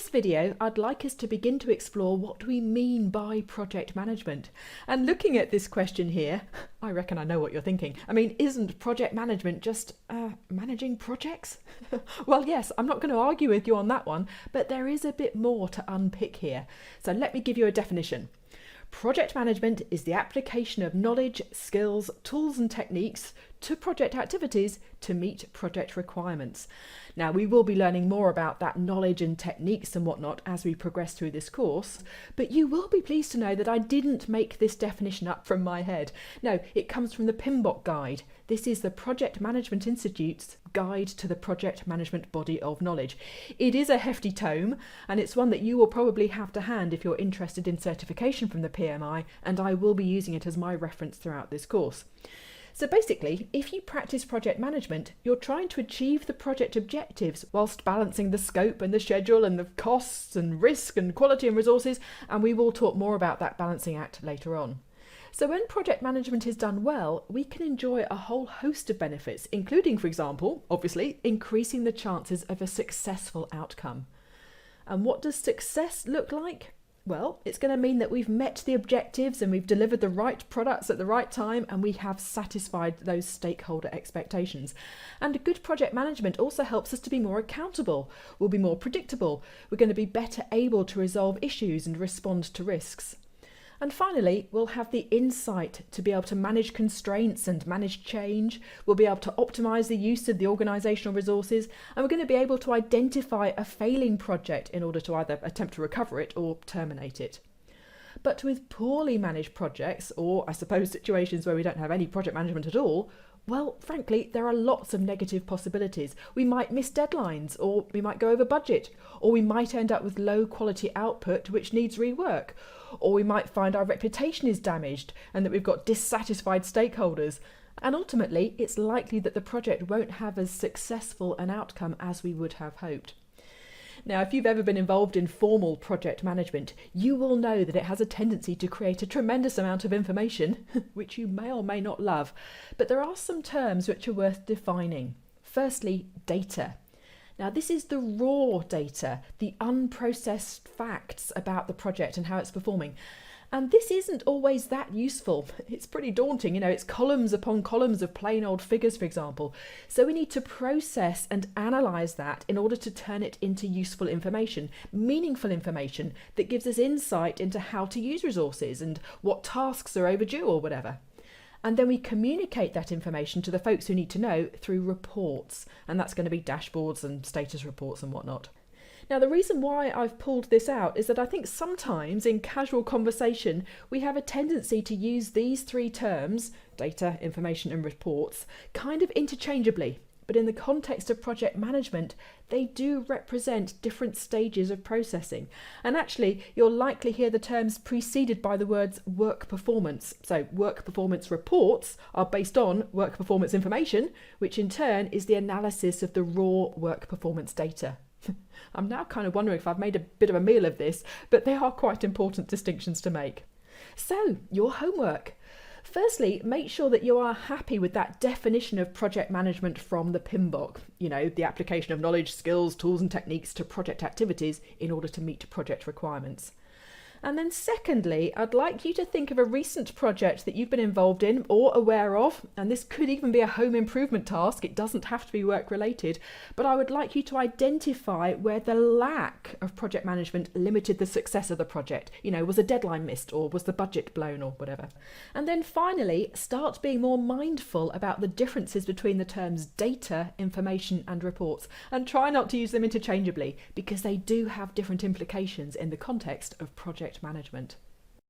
this video, I'd like us to begin to explore what we mean by project management. And looking at this question here, I reckon I know what you're thinking. I mean, isn't project management just managing projects? Well, yes, I'm not going to argue with you on that one, but there is a bit more to unpick here. So let me give you a definition. Project management is the application of knowledge, skills, tools and techniques to project activities to meet project requirements. Now, we will be learning more about that knowledge and techniques and whatnot as we progress through this course, but you will be pleased to know that I didn't make this definition up from my head. No, it comes from the PMBOK guide. This is the Project Management Institute's Guide to the Project Management Body of Knowledge. It is a hefty tome, and it's one that you will probably have to hand if you're interested in certification from the PMI, and I will be using it as my reference throughout this course. So basically, if you practice project management, you're trying to achieve the project objectives whilst balancing the scope and the schedule and the costs and risk and quality and resources, and we will talk more about that balancing act later on. So when project management is done well, we can enjoy a whole host of benefits, including, for example, obviously, increasing the chances of a successful outcome. And what does success look like? Well, it's going to mean that we've met the objectives and we've delivered the right products at the right time and we have satisfied those stakeholder expectations. And good project management also helps us to be more accountable. We'll be more predictable. We're going to be better able to resolve issues and respond to risks. And finally, we'll have the insight to be able to manage constraints and manage change. We'll be able to optimize the use of the organizational resources, and we're going to be able to identify a failing project in order to either attempt to recover it or terminate it. But with poorly managed projects, or I suppose situations where we don't have any project management at all, well, frankly, there are lots of negative possibilities. We might miss deadlines, or we might go over budget, or we might end up with low quality output which needs rework, or we might find our reputation is damaged and that we've got dissatisfied stakeholders. And ultimately, it's likely that the project won't have as successful an outcome as we would have hoped. Now, if you've ever been involved in formal project management, you will know that it has a tendency to create a tremendous amount of information, which you may or may not love. But there are some terms which are worth defining. Firstly, data. Now, this is the raw data, the unprocessed facts about the project and how it's performing. And this isn't always that useful. It's pretty daunting, it's columns upon columns of plain old figures, for example. So we need to process and analyse that in order to turn it into useful information, meaningful information that gives us insight into how to use resources and what tasks are overdue or whatever. And then we communicate that information to the folks who need to know through reports. And that's going to be dashboards and status reports and whatnot. Now, the reason why I've pulled this out is that I think sometimes in casual conversation, we have a tendency to use these three terms, data, information and reports, kind of interchangeably. But in the context of project management, they do represent different stages of processing. And actually, you'll likely hear the terms preceded by the words work performance. So work performance reports are based on work performance information, which in turn is the analysis of the raw work performance data. I'm now kind of wondering if I've made a bit of a meal of this, but they are quite important distinctions to make. So, your homework. Firstly, make sure that you are happy with that definition of project management from the PMBOK, the application of knowledge, skills, tools and techniques to project activities in order to meet project requirements. And then secondly, I'd like you to think of a recent project that you've been involved in or aware of, and this could even be a home improvement task, it doesn't have to be work related, but I would like you to identify where the lack of project management limited the success of the project. Was a deadline missed or was the budget blown or whatever. And then finally, start being more mindful about the differences between the terms data, information and reports, and try not to use them interchangeably because they do have different implications in the context of project management.